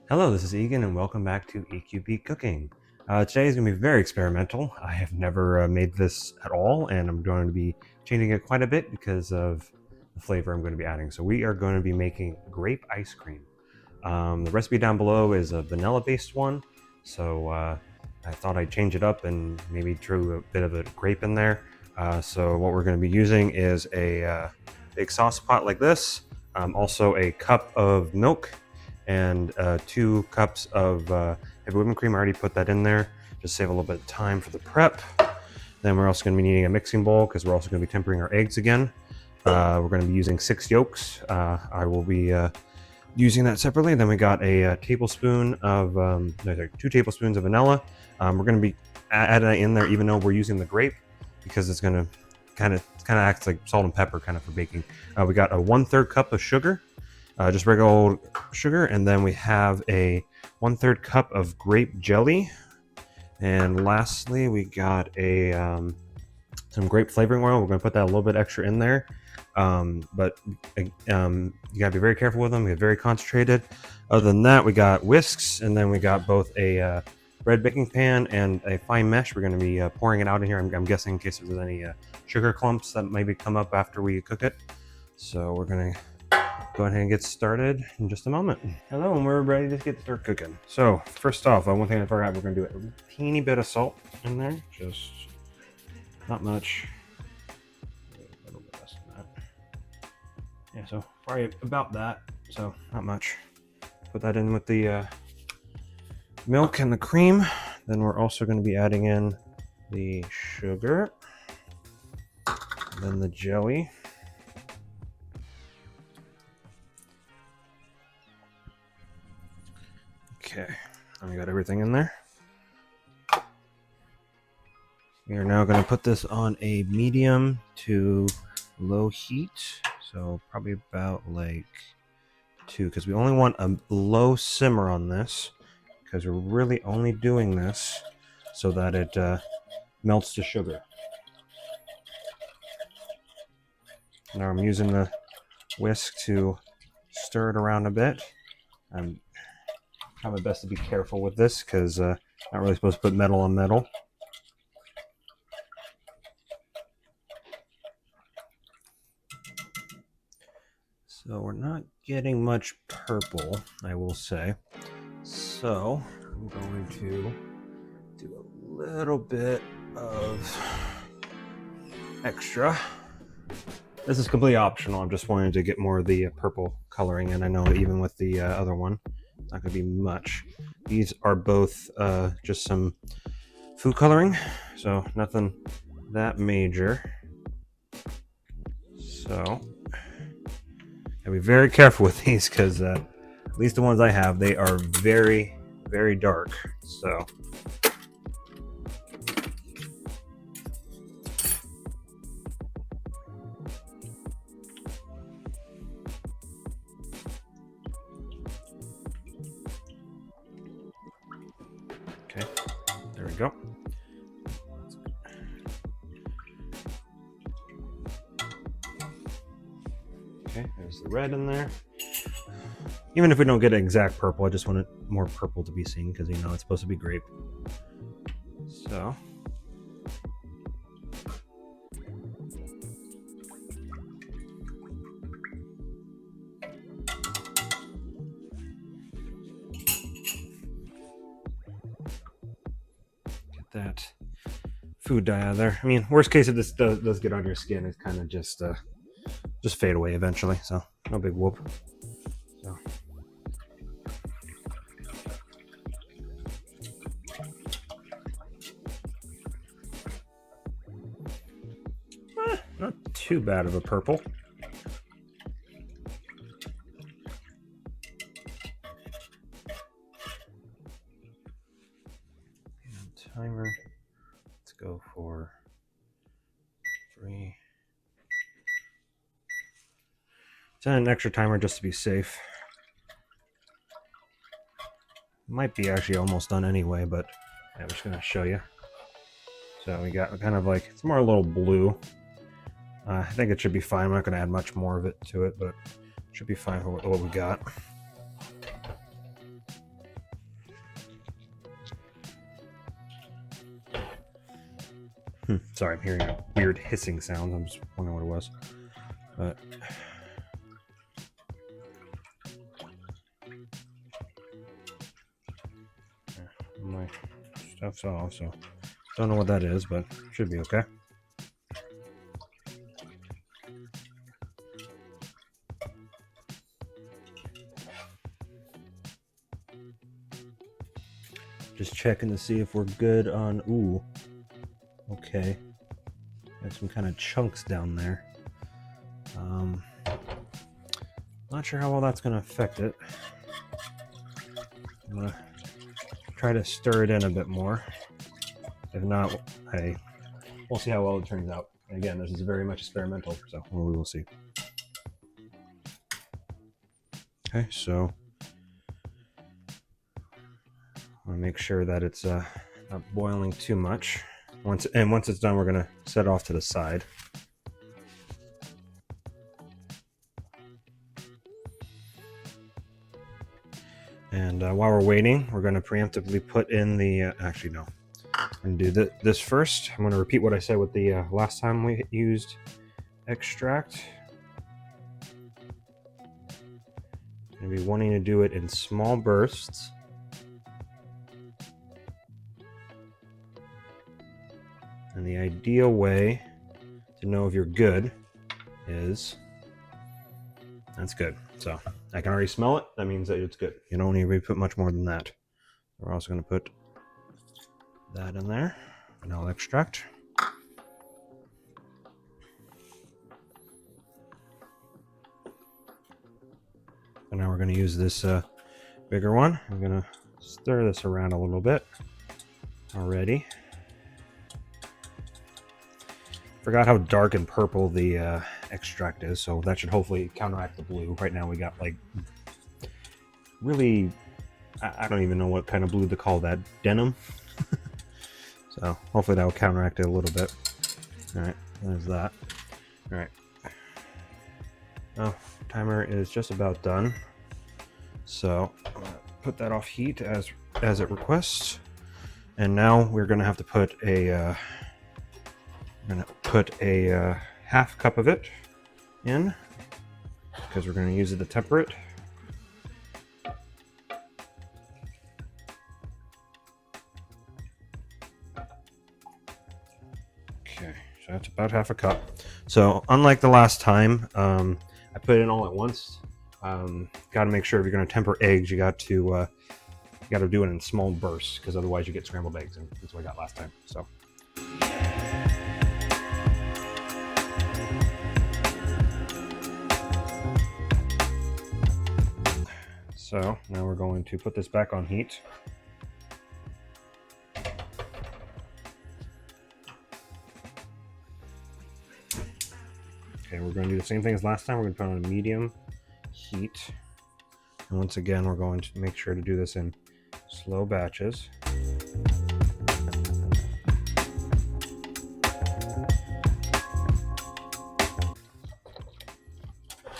Hello, this is Egan, and welcome back to EQP Cooking. Today is going to be very experimental. I have never made this at all, and I'm going to be changing it quite a bit because of the flavor I'm going to be adding. So we are going to be making grape ice cream. The recipe down below is a vanilla-based one, so I thought I'd change it up and maybe throw a bit of a grape in there. So what we're going to be using is a big sauce pot like this, also a cup of milk, and 2 cups of heavy whipping cream. I already put that in there, just save a little bit of time for the prep. Then we're also going to be needing a mixing bowl because we're also going to be tempering our eggs again. We're going to be using 6 yolks. I will be using that separately. Then we got a tablespoon of, 2 tablespoons of vanilla. We're going to be adding that in there even though we're using the grape because it's going to kind of acts like salt and pepper kind of for baking. We got a 1/3 cup of sugar. Just regular old sugar, and then we have a 1/3 cup of grape jelly, and lastly we got a some grape flavoring oil. We're going to put that a little bit extra in there, but you got to be very careful with them. They're very concentrated. Other than that, we got whisks, and then we got both a red baking pan and a fine mesh. We're going to be pouring it out in here. I'm guessing in case there's any sugar clumps that maybe come up after we cook it. So we're going to go ahead and get started in just a moment. Hello, and we're ready to get started cooking. So first off, one thing I forgot, we're going to do a teeny bit of salt in there, just not much. A little bit less than that. Yeah, so probably about that. So not much. Put that in with the milk and the cream. Then we're also going to be adding in the sugar, then the jelly. Okay, and we got everything in there. We are now going to put this on a medium to low heat, so probably about like 2, because we only want a low simmer on this, because we're really only doing this so that it melts the sugar. Now I'm using the whisk to stir it around a bit. I'm trying my best to be careful with this because not really supposed to put metal on metal. So we're not getting much purple, I will say. So I'm going to do a little bit of extra. This is completely optional. I'm just wanting to get more of the purple coloring, and I know even with the other one, it's not going to be much. These are both just some food coloring, so nothing that major. So I'll be very careful with these because at least the ones I have, they are very, very dark. So okay, there we go. Okay, there's the red in there. Even if we don't get an exact purple, I just want it more purple to be seen because you know it's supposed to be grape. So get that food dye out of there. I mean, worst case if this does get on your skin, it's kind of just fade away eventually. So no big whoop. So. Not too bad of a purple. And timer. Let's go for 3. Set an extra timer just to be safe. Might be actually almost done anyway, but I'm just gonna show you. So we got kind of like, it's more a little blue. I think it should be fine. I'm not going to add much more of it to it, but it should be fine for what we got. Sorry, I'm hearing a weird hissing sound. I'm just wondering what it was. But my stuff's off, so don't know what that is, but should be okay. Just checking to see if we're good on. Ooh, okay. Got some kind of chunks down there. Not sure how well that's going to affect it. I'm going to try to stir it in a bit more. If not, hey, we'll see how well it turns out. Again, this is very much experimental, so we will see. Okay, so I want to make sure that it's not boiling too much. Once it's done, we're going to set it off to the side. And while we're waiting, we're going to preemptively put in the. Actually, no. I'm going to do this first. I'm going to repeat what I said with the last time we used extract. I'm going to be wanting to do it in small bursts. And the ideal way to know if you're good is, that's good. So I can already smell it. That means that it's good. You don't need to put much more than that. We're also going to put that in there. Vanilla extract. And now we're going to use this bigger one. I'm going to stir this around a little bit already. Forgot how dark and purple the extract is, so that should hopefully counteract the blue. Right now we got like really, I don't even know what kind of blue to call that, denim. So hopefully that will counteract it a little bit. All right, there's that. All right. Oh, timer is just about done. So I'm gonna put that off heat as it requests. And now we're gonna have to put a half cup of it in, because we're going to use it to temper it. Okay, so that's about half a cup. So unlike the last time, I put it in all at once. Got to make sure if you're going to temper eggs, you got to do it in small bursts, because otherwise you get scrambled eggs, and that's what I got last time. So now we're going to put this back on heat. Okay, we're going to do the same thing as last time. We're going to put on a medium heat. And once again, we're going to make sure to do this in slow batches.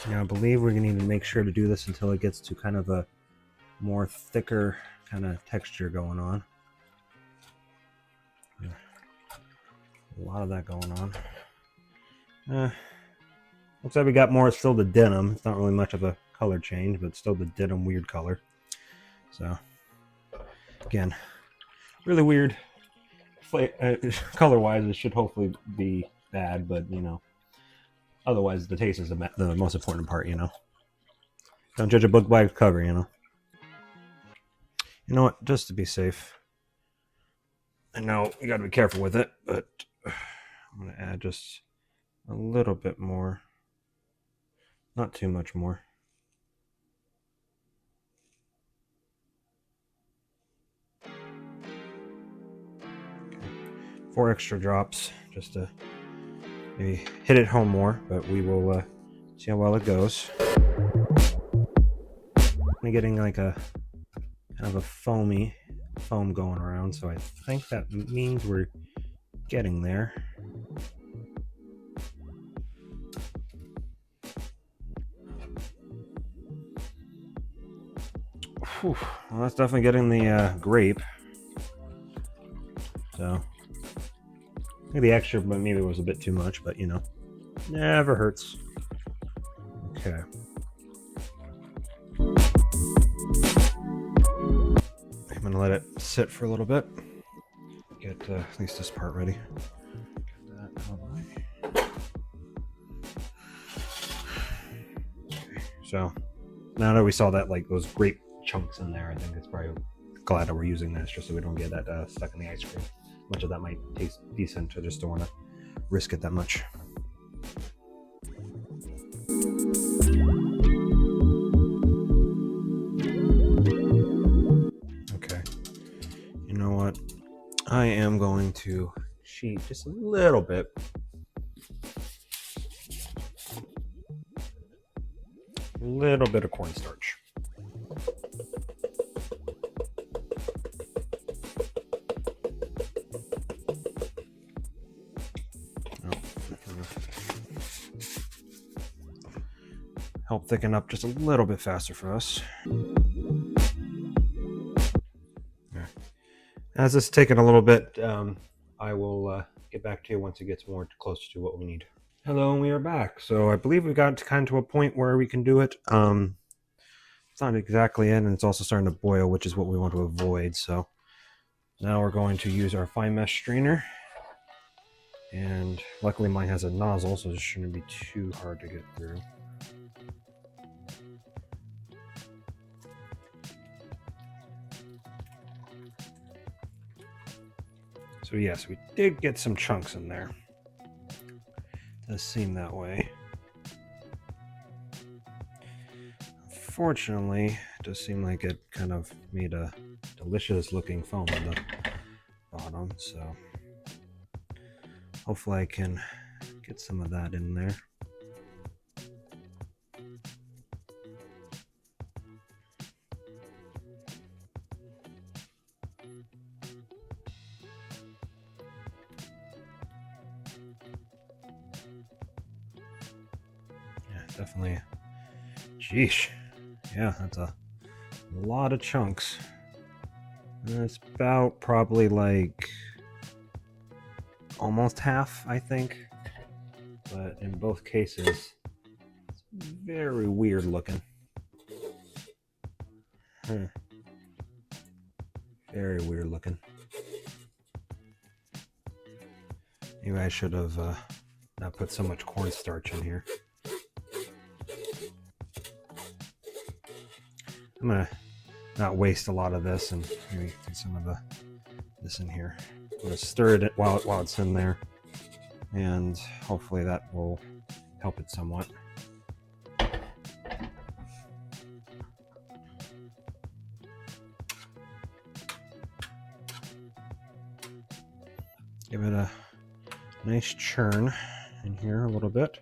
Now I believe we're going to need to make sure to do this until it gets to kind of a more thicker kind of texture going on. A lot of that going on. Looks like we got more still the denim. It's not really much of a color change, but still the denim weird color. So again, really weird. Color-wise, it should hopefully be bad, but you know. Otherwise, the taste is the most important part, you know. Don't judge a book by its cover, you know. You know what? Just to be safe. I know you gotta be careful with it, but I'm gonna add just a little bit more. Not too much more. Okay. 4 extra drops, just to maybe hit it home more, but we will see how well it goes. I'm getting like a kind of a foam going around, so I think that means we're getting there. Whew. Well, that's definitely getting the grape. So Maybe extra, but maybe it was a bit too much, but you know, never hurts. Okay. I'm gonna let it sit for a little bit. Get at least this part ready. Get that out of the way. Okay, so now that we saw that, like those grape chunks in there, I think it's probably glad that we're using this just so we don't get that stuck in the ice cream. Much of that might taste decent, I just don't want to risk it that much. Okay, you know what? I am going to cheat just a little bit. A little bit of cornstarch. Help thicken up just a little bit faster for us. As this is taking a little bit, I will get back to you once it gets more close to what we need. Hello, and we are back. So I believe we got kind of to a point where we can do it. It's not exactly in, and it's also starting to boil, which is what we want to avoid. So now we're going to use our fine mesh strainer. And luckily mine has a nozzle, so this shouldn't be too hard to get through. So yes, we did get some chunks in there. It does seem that way. Unfortunately, it does seem like it kind of made a delicious looking foam on the bottom, so hopefully I can get some of that in there. Definitely. Sheesh. Yeah, that's a lot of chunks. And it's about probably like almost half, I think. But in both cases, it's very weird looking. Very weird looking. Maybe I should have not put so much cornstarch in here. I'm gonna not waste a lot of this and maybe get some of this in here. I'm gonna stir it while it's in there, and hopefully that will help it somewhat. Give it a nice churn in here a little bit.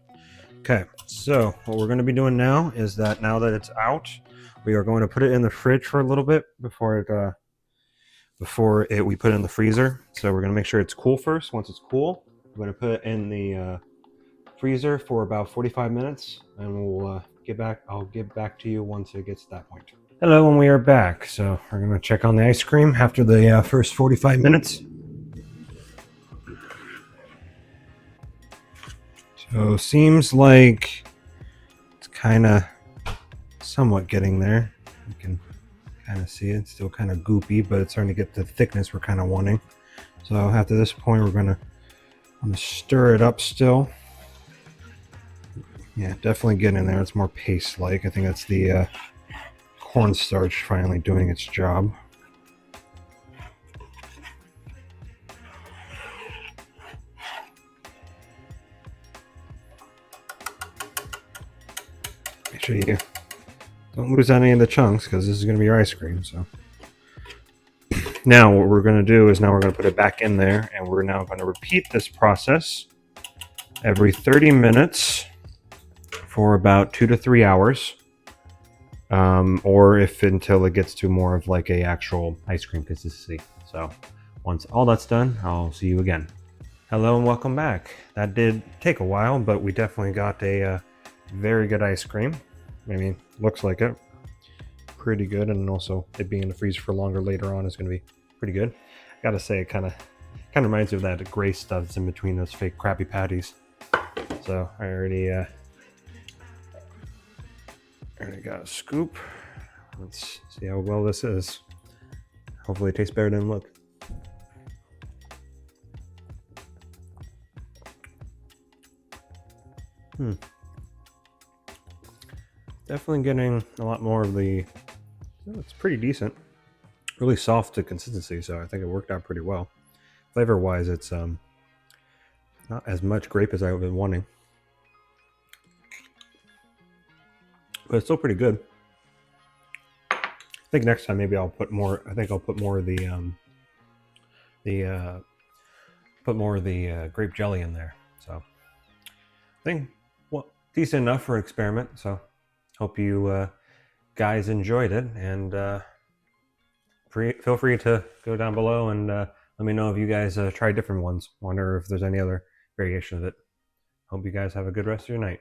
Okay, so what we're going to be doing now is that now that it's out, we are going to put it in the fridge for a little bit before we put it in the freezer. So we're going to make sure it's cool first. Once it's cool, we're going to put it in the freezer for about 45 minutes, and we'll get back. I'll get back to you once it gets to that point. Hello, and we are back. So we're going to check on the ice cream after the first 45 minutes. So seems like it's kind of somewhat getting there. You can kind of see it. It's still kind of goopy, but it's starting to get the thickness we're kind of wanting. So after this point, I'm gonna stir it up still. Yeah, definitely getting in there. It's more paste-like. I think that's the cornstarch finally doing its job. Make sure you don't lose any of the chunks, because this is going to be your ice cream. So now what we're going to do is now we're going to put it back in there, and we're now going to repeat this process every 30 minutes for about 2 to 3 hours, or until it gets to more of like a actual ice cream consistency. So once all that's done, I'll see you again. Hello and welcome back. That did take a while, but we definitely got a very good ice cream. I mean, looks like it. Pretty good, and also it being in the freezer for longer later on is going to be pretty good. Gotta say, it kind of Kind of reminds me of that gray stuff that's in between those fake Krabby Patties. So I already got a scoop. Let's see how well this is. Hopefully it tastes better than it looks. Definitely getting a lot more of the, it's pretty decent. Really soft to consistency, so I think it worked out pretty well. Flavor wise, it's not as much grape as I've been wanting, but it's still pretty good. I think next time maybe I'll put more. I think I'll put more of the grape jelly in there. So I think, well, decent enough for an experiment. So hope you guys enjoyed it, and feel free to go down below and let me know if you guys try different ones. Wonder if there's any other variation of it. Hope you guys have a good rest of your night.